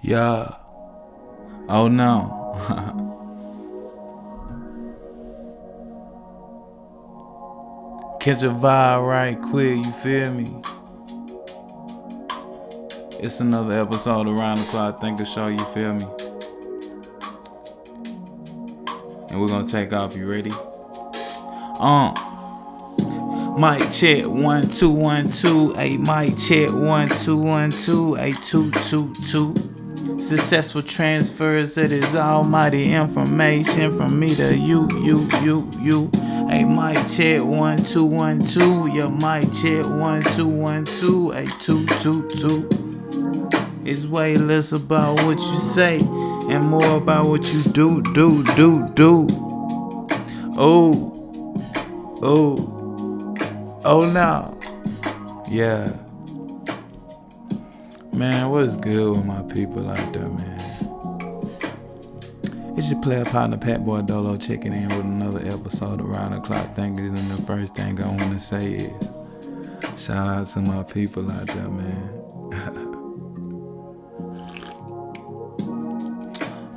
Yeah. Oh no. Catch a vibe right quick, you feel me? It's another episode around the clock thinker show, you feel me? And we're gonna take off, you ready? Mic check 1 2 1 2. A mic check 1 2 1 2. A 2 2 2. Successful transfers of this almighty information from me to you. A mic check 1 2 1 2. Your mic check 1 2 1 2. A 2 2 2. It's way less about what you say and more about what you do. Oh no. Yeah. Man, what is good with my people out there, man? It's your player partner, Pat Boy Dolo, checking in with another episode of Round the Clock Thinkers. And the first thing I want to say is shout out to my people out there, man.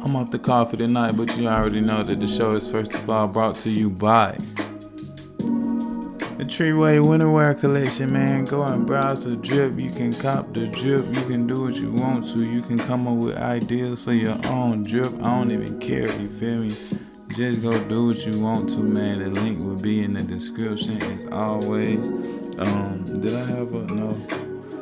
I'm off the coffee tonight, but you already know that the show is first of all brought to you by the Treeway Winterwear Collection, man. Go and browse the drip. You can cop the drip. You can do what you want to. You can come up with ideas for your own drip. I don't even care, you feel me? Just go do what you want to, man. The link will be in the description as always. Did I have a no?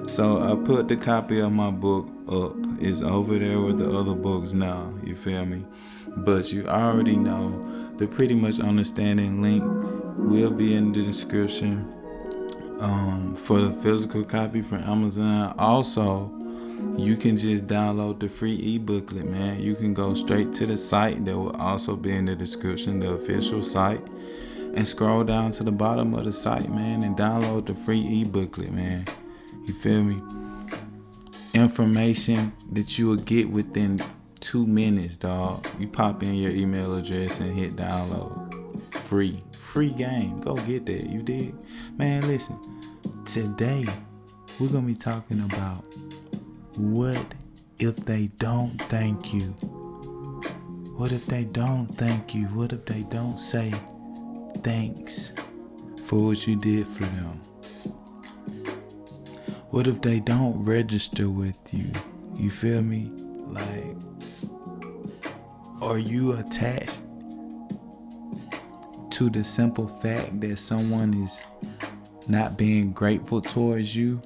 So I put the copy of my book up. It's over there with the other books now, you feel me? But you already know the Pretty Much Understanding link will be in the description for the physical copy from Amazon. Also, you can just download the free e-booklet, man. You can go straight to the site that will also be in the description, the official site, and scroll down to the bottom of the site, man, and download the free e-booklet, man. You feel me? Information that you will get within 2 minutes, dog. You pop in your email address and hit download. Free game. Go get that. You dig? Man, listen. Today, we're going to be talking about what if they don't thank you? What if they don't thank you? What if they don't say thanks for what you did for them? What if they don't register with you? You feel me? Like, are you attached to the simple fact that someone is not being grateful towards you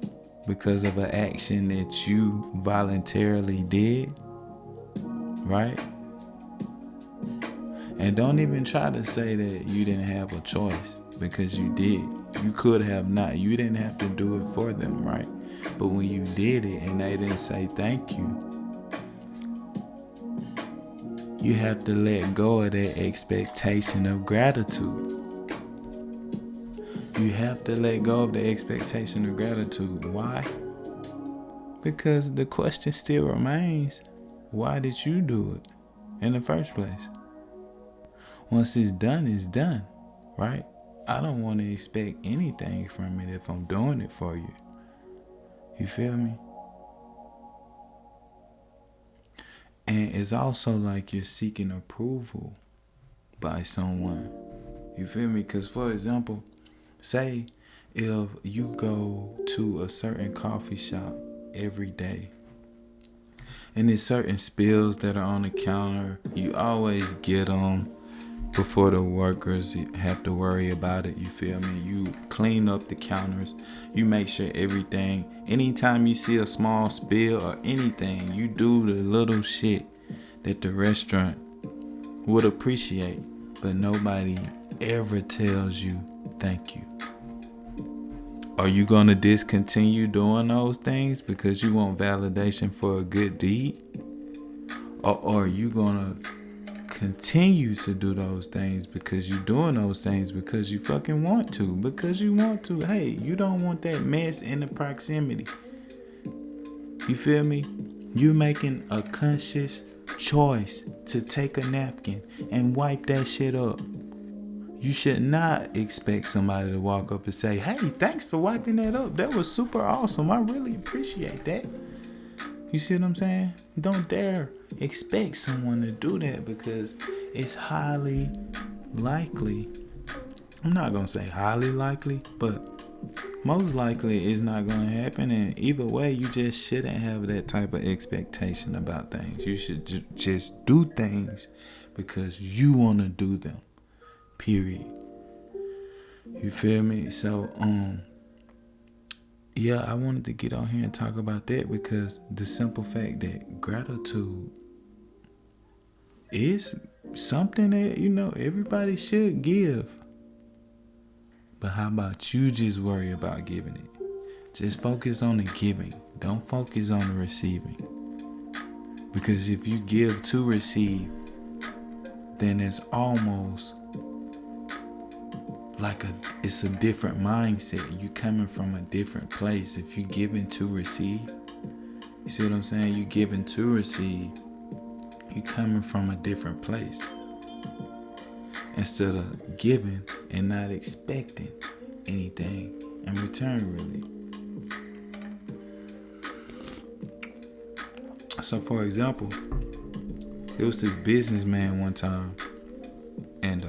because of an action that you voluntarily did? Right? And don't even try to say that you didn't have a choice, because you did. You could have not. You didn't have to do it for them, right? But when you did it and they didn't say thank you, you have to let go of that expectation of gratitude. You have to let go of the expectation of gratitude. Why? Because the question still remains, why did you do it in the first place? Once it's done, right? I don't want to expect anything from it if I'm doing it for you. You feel me? And it's also like you're seeking approval by someone. You feel me? Because, for example, say if you go to a certain coffee shop every day and there's certain spills that are on the counter, you always get them before the workers have to worry about it. You feel me? You clean up the counters. You make sure everything, anytime you see a small spill or anything, you do the little shit that the restaurant would appreciate, but nobody ever tells you thank you. Are you going to discontinue doing those things because you want validation for a good deed? Or are you going to continue to do those things because you're doing those things because you fucking want to? Because you want to. Hey, you don't want that mess in the proximity. You feel me? You're making a conscious choice to take a napkin and wipe that shit up. You should not expect somebody to walk up and say, hey, thanks for wiping that up. That was super awesome. I really appreciate that. You see what I'm saying? Don't dare expect someone to do that, because it's highly likely. I'm not going to say highly likely, but most likely it's not going to happen. And either way, you just shouldn't have that type of expectation about things. You should just do things because you want to do them. Period. You feel me? So, yeah, I wanted to get on here and talk about that, because the simple fact that gratitude is something that, everybody should give. But how about you just worry about giving it? Just focus on the giving. Don't focus on the receiving. Because if you give to receive, then it's almost like it's a different mindset. You coming from a different place. If you giving to receive, you see what I'm saying? You giving to receive, you coming from a different place. Instead of giving and not expecting anything in return, really. So, for example, there was this businessman one time, and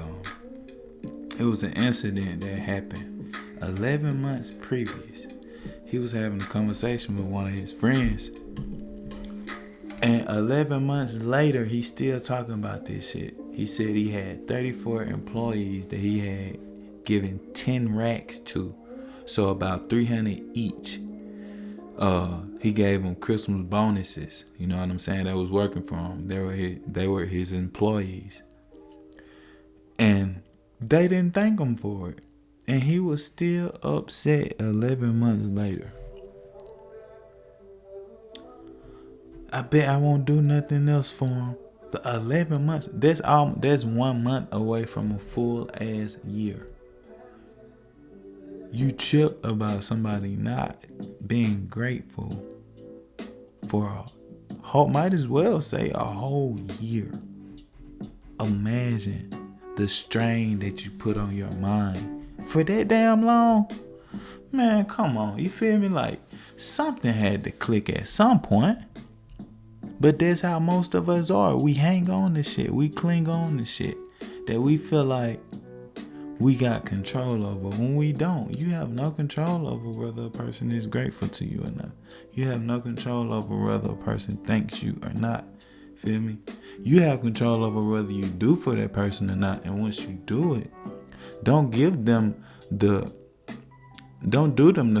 it was an incident that happened 11 months previous. He was having a conversation with one of his friends, and 11 months later, he's still talking about this shit. He said he had 34 employees that he had given 10 racks to, so about 300 each. He gave them Christmas bonuses. You know what I'm saying? That was working for him. They were his employees, and they didn't thank him for it, and he was still upset 11 months later. I bet I won't do nothing else for him. The 11 months, that's 1 month away from a full ass year. You chip about somebody not being grateful for might as well say a whole year. Imagine the strain that you put on your mind for that damn long. Man, come on, you feel me? Like, something had to click at some point. But that's how most of us are. We hang on to shit. We cling on to shit that we feel like we got control over, when we don't. You have no control over whether a person is grateful to you or not. You have no control over whether a person thanks you or not. Feel me? You have control over whether you do for that person or not. And once you do it, don't do them the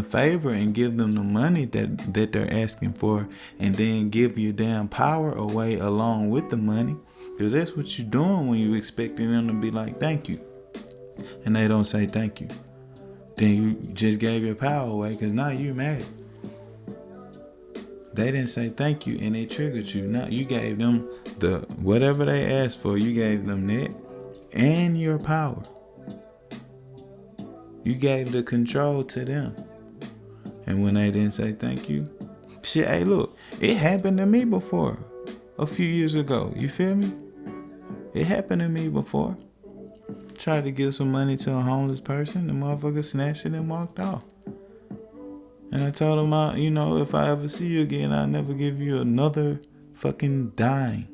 favor and give them the money that they're asking for, and then give your damn power away along with the money. Because that's what you're doing when you're expecting them to be like, thank you. And they don't say thank you. Then you just gave your power away, because now you're mad. They didn't say thank you and they triggered you. Now you gave them the whatever they asked for, you gave them that and your power. You gave the control to them. And when they didn't say thank you, shit, hey, look, it happened to me before a few years ago. You feel me? It happened to me before. Tried to give some money to a homeless person. The motherfucker snatched it and walked off. And I told him, if I ever see you again, I'll never give you another fucking dime.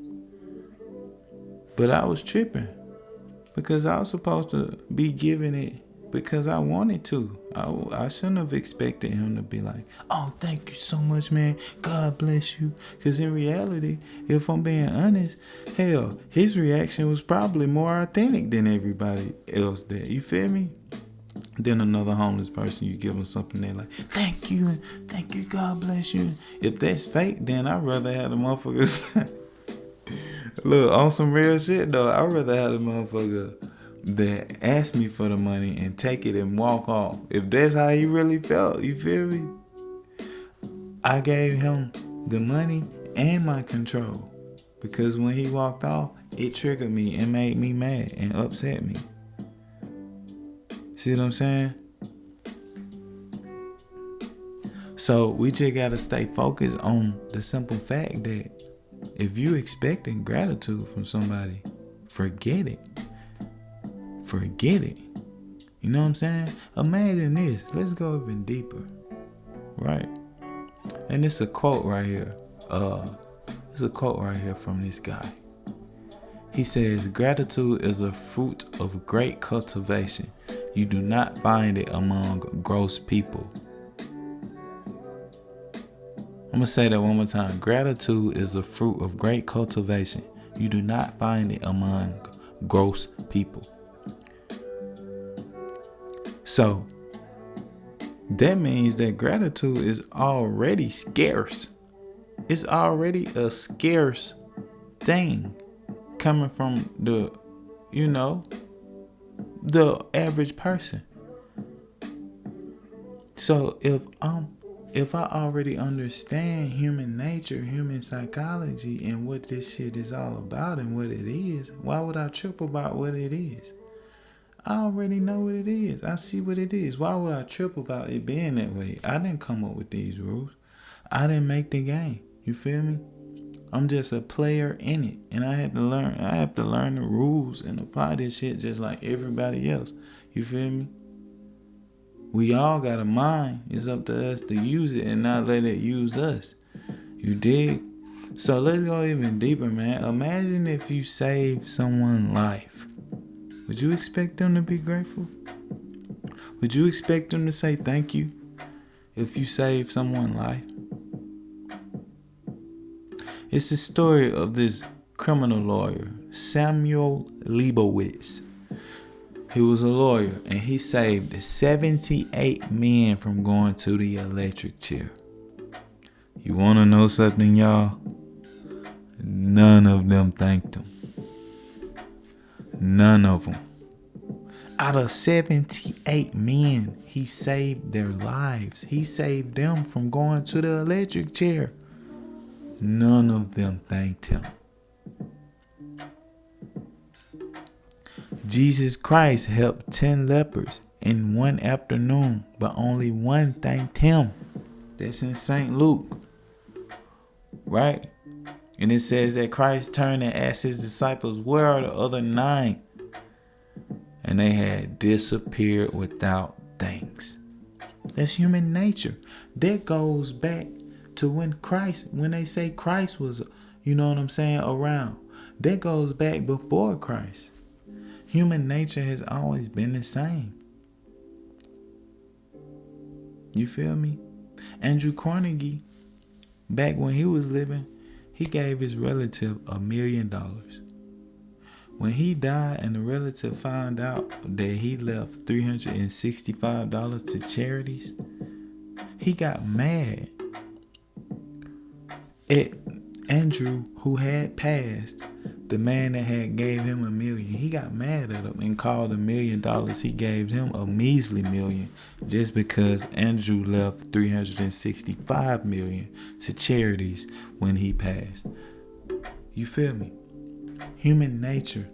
But I was tripping, because I was supposed to be giving it because I wanted to. I shouldn't have expected him to be like, oh, thank you so much, man. God bless you. Because in reality, if I'm being honest, hell, his reaction was probably more authentic than everybody else did. You feel me? Then another homeless person, you give them something, they're like, thank you, God bless you. If that's fake, then I'd rather have the motherfuckers. Look, on some real shit though, I'd rather have the motherfucker that asked me for the money and take it and walk off. If that's how he really felt, you feel me? I gave him the money and my control, because when he walked off, it triggered me and made me mad and upset me. See what I'm saying? So we just gotta stay focused on the simple fact that if you expecting gratitude from somebody, forget it. Forget it. You know what I'm saying? Imagine this. Let's go even deeper. Right? And it's a quote right here. there's a quote right here from this guy. He says, gratitude is a fruit of great cultivation. You do not find it among gross people. I'm going to say that one more time. Gratitude is a fruit of great cultivation. You do not find it among gross people. So, that means that gratitude is already scarce. It's already a scarce thing coming from the average person. So if I already understand human nature, human psychology, and what this shit is all about and what it is, why would I trip about what it is? I already know what it is. I see what it is. Why would I trip about it being that way? I didn't come up with these rules. I didn't make the game. You feel me? I'm just a player in it, and I have to learn the rules and apply this shit just like everybody else. You feel me? We all got a mind. It's up to us to use it and not let it use us. You dig? So let's go even deeper, man. Imagine if you saved someone's life. Would you expect them to be grateful? Would you expect them to say thank you if you saved someone's life? It's the story of this criminal lawyer, Samuel Leibowitz. He was a lawyer, and he saved 78 men from going to the electric chair. You want to know something, y'all? None of them thanked him. None of them. Out of 78 men, he saved their lives. He saved them from going to the electric chair. None of them thanked him. Jesus Christ helped 10 lepers in one afternoon, but only one thanked him. That's in St. Luke. Right? And it says that Christ turned and asked his disciples, where are the other 9? And they had disappeared without thanks. That's human nature. That goes back to when they say Christ was, around. That goes back before Christ. Human nature has always been the same. You feel me? Andrew Carnegie, back when he was living, he gave his relative $1 million. When he died and the relative found out that he left $365 to charities, he got mad at Andrew, who had passed, the man that had gave him $1 million. He got mad at him and called $1 million he gave him a measly $1 million, just because Andrew left $365 million to charities when he passed. You feel me? Human nature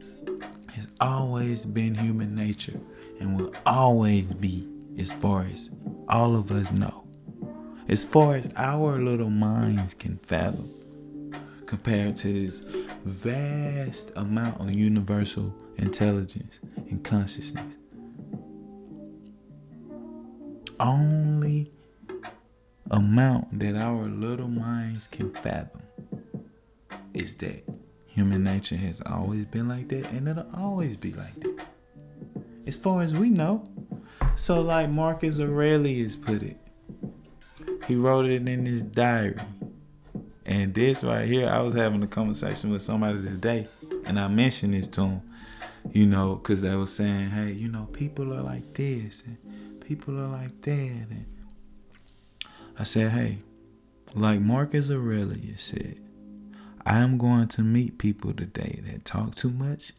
has always been human nature and will always be, as far as all of us know. As far as our little minds can fathom, compared to this vast amount of universal intelligence and consciousness. Only amount that our little minds can fathom is that human nature has always been like that, and it'll always be like that, as far as we know. So like Marcus Aurelius put it, he wrote it in his diary. And this right here, I was having a conversation with somebody today, and I mentioned this to him, because they were saying, hey, people are like this, and people are like that. And I said, hey, like Marcus Aurelius said, I am going to meet people today that talk too much,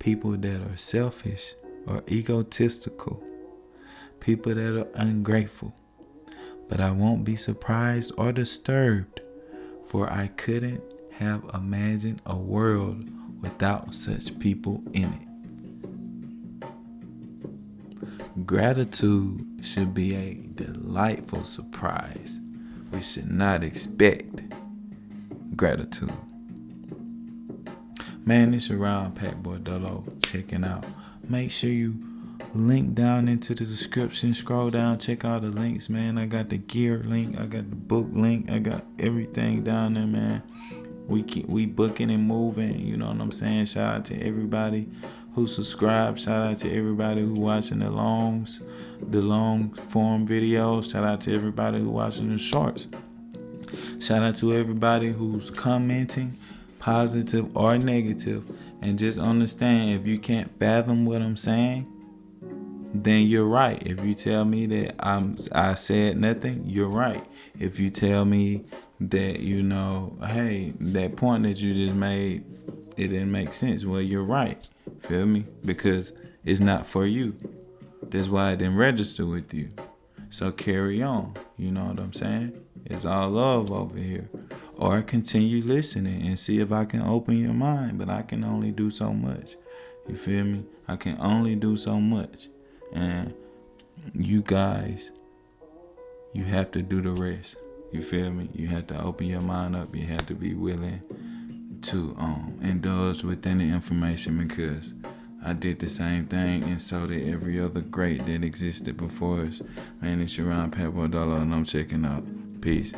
people that are selfish or egotistical, people that are ungrateful. But I won't be surprised or disturbed, for I couldn't have imagined a world without such people in it. Gratitude should be a delightful surprise. We should not expect gratitude. Man, it's your round Pat Bordolo checking out. Make sure you link down into the description. Scroll down, check out the links, man. I got the gear link, I got the book link, I got everything down there, man. We booking and moving, you know what I'm saying? Shout out to everybody who subscribed. Shout out to everybody who watching the long form videos. Shout out to everybody who watching the shorts. Shout out to everybody who's commenting, positive or negative. And just understand, if you can't fathom what I'm saying, then you're right. If you tell me that I said nothing, you're right. If you tell me that, hey, that point that you just made, it didn't make sense, well, you're right. Feel me? Because it's not for you. That's why it didn't register with you. So carry on. You know what I'm saying? It's all love over here. Or continue listening and see if I can open your mind. But I can only do so much. You feel me? I can only do so much. And you guys, you have to do the rest. You feel me? You have to open your mind up. You have to be willing to indulge within the information, because I did the same thing, and so did every other great that existed before us. Man, it's your Ron Pablo Dollar, and I'm checking out. Peace.